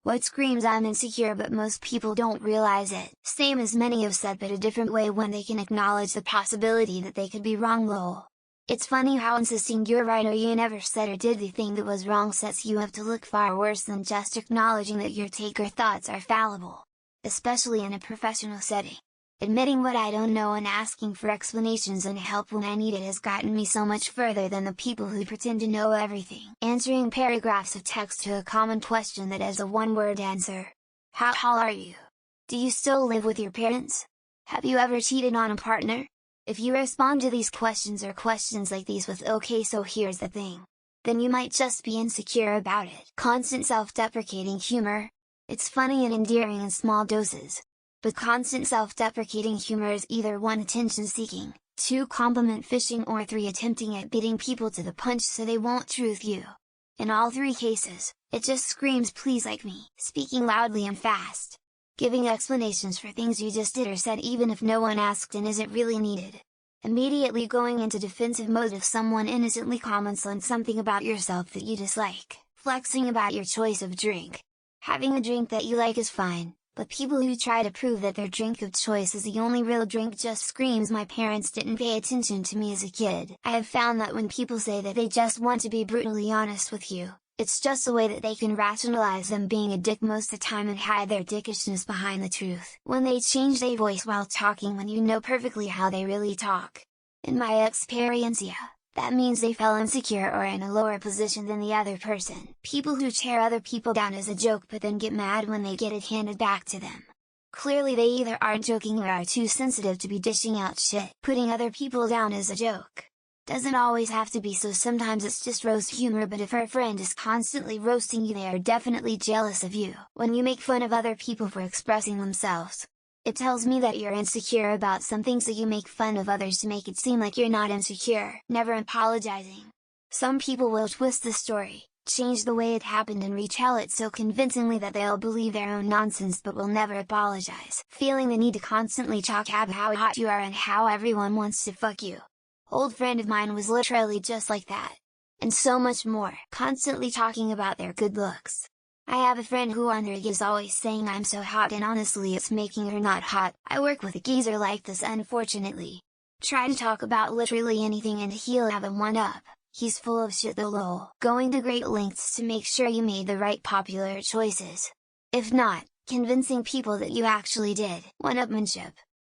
What screams I'm insecure, but most people don't realize it. Same as many have said, but a different way when they can acknowledge the possibility that they could be wrong. Lol. It's funny how insisting you're right or you never said or did the thing that was wrong sets you up to look far worse than just acknowledging that your take or thoughts are fallible. Especially in a professional setting. Admitting what I don't know and asking for explanations and help when I need it has gotten me so much further than the people who pretend to know everything. Answering paragraphs of text to a common question that has a one-word answer. How tall are you? Do you still live with your parents? Have you ever cheated on a partner? If you respond to these questions or questions like these with "okay, so here's the thing," then you might just be insecure about it. Constant self-deprecating humor. It's funny and endearing in small doses. But constant self-deprecating humor is either 1. Attention-seeking, 2. Compliment fishing, or 3. Attempting at beating people to the punch so they won't truth you. In all 3 cases, it just screams "please like me," speaking loudly and fast. Giving explanations for things you just did or said even if no one asked and isn't really needed. Immediately going into defensive mode if someone innocently comments on something about yourself that you dislike. Flexing about your choice of drink. Having a drink that you like is fine, but people who try to prove that their drink of choice is the only real drink just screams "my parents didn't pay attention to me as a kid." I have found that when people say that they just want to be brutally honest with you, it's just a way that they can rationalize them being a dick most of the time and hide their dickishness behind the truth. When they change their voice while talking when you know perfectly how they really talk. In my experience, that means they felt insecure or in a lower position than the other person. People who tear other people down as a joke but then get mad when they get it handed back to them. Clearly they either aren't joking or are too sensitive to be dishing out shit. Putting other people down as a joke doesn't always have to be, so sometimes it's just roast humor, but if our friend is constantly roasting you, they are definitely jealous of you. When you make fun of other people for expressing themselves, it tells me that you're insecure about something, so you make fun of others to make it seem like you're not insecure. Never apologizing. Some people will twist the story, change the way it happened and retell it so convincingly that they'll believe their own nonsense but will never apologize. Feeling the need to constantly talk about how hot you are and how everyone wants to fuck you. Old friend of mine was literally just like that. And so much more. Constantly talking about their good looks. I have a friend who on her is always saying I'm so hot, and honestly it's making her not hot. I work with a geezer like this unfortunately. Try to talk about literally anything and he'll have a one-up. He's full of shit though. Lol. Going to great lengths to make sure you made the right popular choices. If not, convincing people that you actually did. One-upmanship.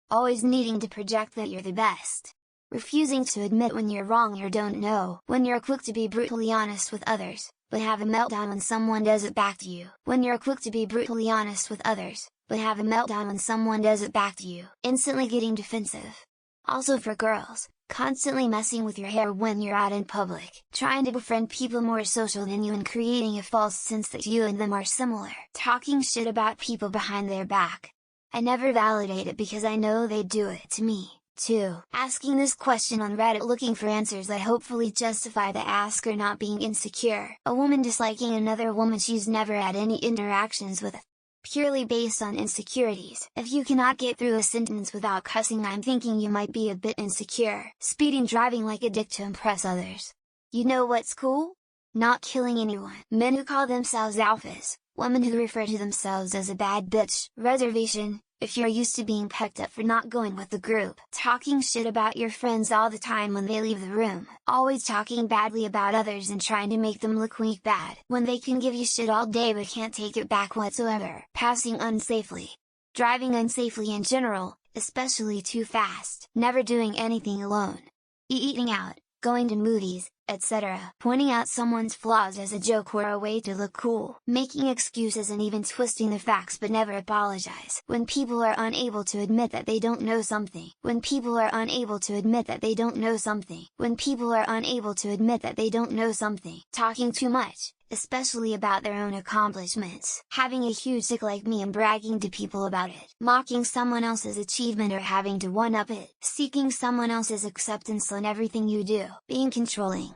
Always needing to project that you're the best. Refusing to admit when you're wrong or don't know. When you're quick to be brutally honest with others, but have a meltdown when someone does it back to you. When you're quick to be brutally honest with others, but have a meltdown when someone does it back to you. Instantly getting defensive. Also for girls, constantly messing with your hair when you're out in public. Trying to befriend people more social than you and creating a false sense that you and them are similar. Talking shit about people behind their back. I never validate it because I know they do it to me. 2. Asking this question on Reddit looking for answers that hopefully justify the asker not being insecure. A woman disliking another woman she's never had any interactions with, purely based on insecurities. If you cannot get through a sentence without cussing, I'm thinking you might be a bit insecure. Speeding, driving like a dick to impress others. You know what's cool? Not killing anyone. Men who call themselves alphas, women who refer to themselves as a bad bitch. Reservation. If you're used to being pecked up for not going with the group. Talking shit about your friends all the time when they leave the room. Always talking badly about others and trying to make them look weak bad. When they can give you shit all day but can't take it back whatsoever. Passing unsafely. Driving unsafely in general, especially too fast. Never doing anything alone. Eating out, going to movies, etc. Pointing out someone's flaws as a joke or a way to look cool. Making excuses and even twisting the facts but never apologize. When people are unable to admit that they don't know something. When people are unable to admit that they don't know something. When people are unable to admit that they don't know something. Talking too much, especially about their own accomplishments. Having a huge dick like me and bragging to people about it. Mocking someone else's achievement or having to one-up it. Seeking someone else's acceptance on everything you do. Being controlling.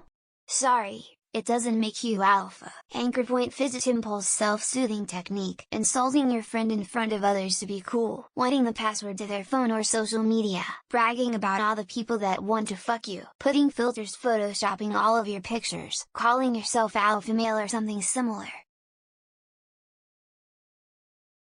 Sorry, it doesn't make you alpha. Anchor point fidget impulse self-soothing technique. Insulting your friend in front of others to be cool. Wanting the password to their phone or social media. Bragging about all the people that want to fuck you. Putting filters, photoshopping all of your pictures. Calling yourself alpha male or something similar.